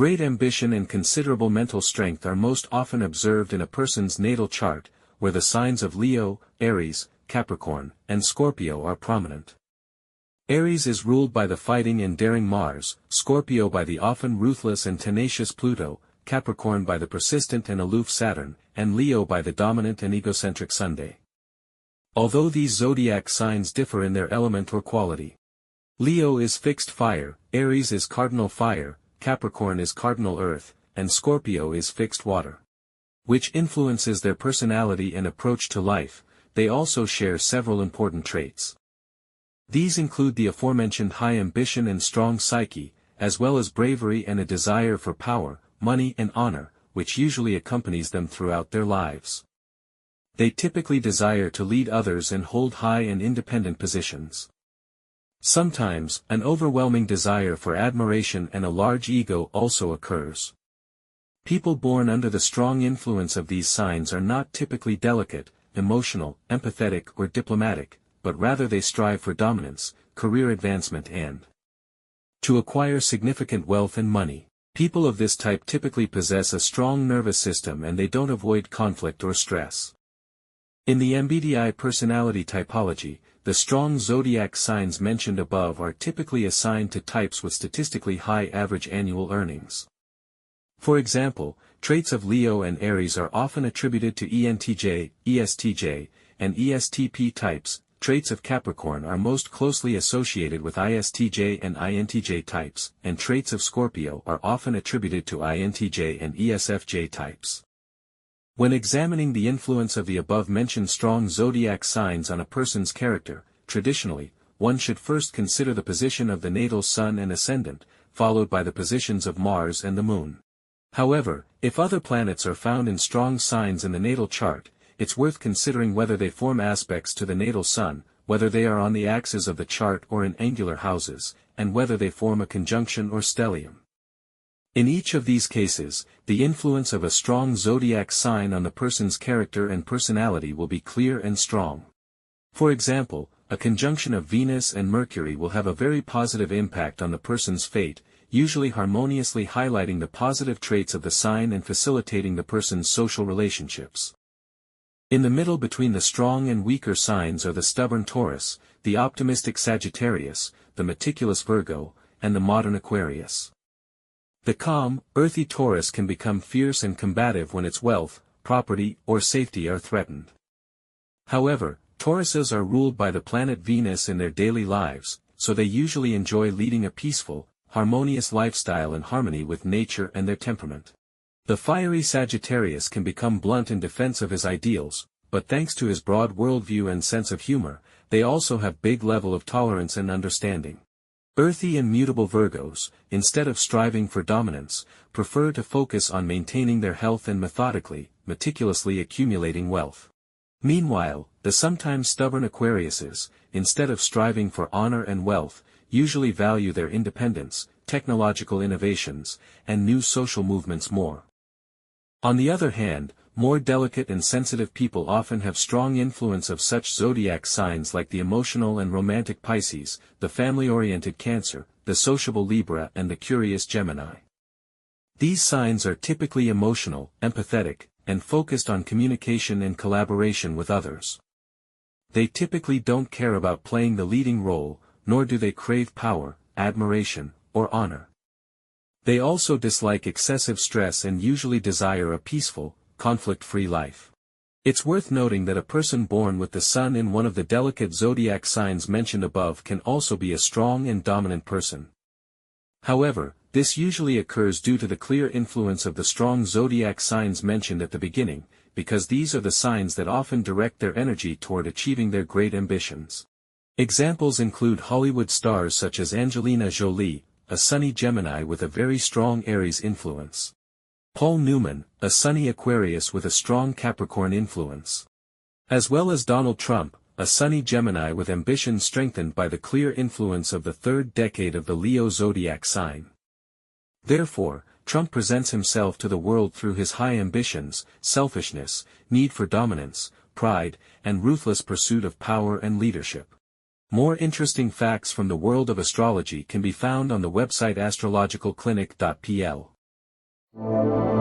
Great ambition and considerable mental strength are most often observed in a person's natal chart, where the signs of Leo, Aries, Capricorn, and Scorpio are prominent. Aries is ruled by the fighting and daring Mars, Scorpio by the often ruthless and tenacious Pluto, Capricorn by the persistent and aloof Saturn, and Leo by the dominant and egocentric Sunday. Although these zodiac signs differ in their element or quality. Leo is fixed fire, Aries is cardinal fire, Capricorn is cardinal earth, and Scorpio is fixed water. Which influences their personality and approach to life. They also share several important traits. These include the aforementioned high ambition and strong psyche, as well as bravery and a desire for power, money and honor, which usually accompanies them throughout their lives. They typically desire to lead others and hold high and independent positions. Sometimes, an overwhelming desire for admiration and a large ego also occurs. People born under the strong influence of these signs are not typically delicate, emotional, empathetic or diplomatic, but rather they strive for dominance, career advancement and to acquire significant wealth and money. People of this type typically possess a strong nervous system and they don't avoid conflict or stress. In the MBTI personality typology, the strong zodiac signs mentioned above are typically assigned to types with statistically high average annual earnings. For example, traits of Leo and Aries are often attributed to ENTJ, ESTJ, and ESTP types. Traits of Capricorn are most closely associated with ISTJ and INTJ types, and traits of Scorpio are often attributed to INTJ and ESFJ types. When examining the influence of the above-mentioned strong zodiac signs on a person's character, traditionally, one should first consider the position of the natal sun and ascendant, followed by the positions of Mars and the Moon. However, if other planets are found in strong signs in the natal chart, it's worth considering whether they form aspects to the natal sun, whether they are on the axis of the chart or in angular houses, and whether they form a conjunction or stellium. In each of these cases, the influence of a strong zodiac sign on the person's character and personality will be clear and strong. For example, a conjunction of Venus and Mercury will have a very positive impact on the person's fate, usually harmoniously highlighting the positive traits of the sign and facilitating the person's social relationships. In the middle between the strong and weaker signs are the stubborn Taurus, the optimistic Sagittarius, the meticulous Virgo, and the modern Aquarius. The calm, earthy Taurus can become fierce and combative when its wealth, property, or safety are threatened. However, Tauruses are ruled by the planet Venus in their daily lives, so they usually enjoy leading a peaceful, harmonious lifestyle in harmony with nature and their temperament. The fiery Sagittarius can become blunt in defense of his ideals, but thanks to his broad worldview and sense of humor, they also have big level of tolerance and understanding. Earthy and mutable Virgos, instead of striving for dominance, prefer to focus on maintaining their health and meticulously accumulating wealth. Meanwhile, the sometimes stubborn Aquariuses, instead of striving for honor and wealth, usually value their independence, technological innovations, and new social movements more. On the other hand, more delicate and sensitive people often have strong influence of such zodiac signs like the emotional and romantic Pisces, the family-oriented Cancer, the sociable Libra and the curious Gemini. These signs are typically emotional, empathetic, and focused on communication and collaboration with others. They typically don't care about playing the leading role, nor do they crave power, admiration, or honor. They also dislike excessive stress and usually desire a peaceful, conflict-free life. It's worth noting that a person born with the sun in one of the delicate zodiac signs mentioned above can also be a strong and dominant person. However, this usually occurs due to the clear influence of the strong zodiac signs mentioned at the beginning, because these are the signs that often direct their energy toward achieving their great ambitions. Examples include Hollywood stars such as Angelina Jolie, a sunny Gemini with a very strong Aries influence. Paul Newman, a sunny Aquarius with a strong Capricorn influence. As well as Donald Trump, a sunny Gemini with ambition strengthened by the clear influence of the third decade of the Leo zodiac sign. Therefore, Trump presents himself to the world through his high ambitions, selfishness, need for dominance, pride, and ruthless pursuit of power and leadership. More interesting facts from the world of astrology can be found on the website astrologicalclinic.pl. you.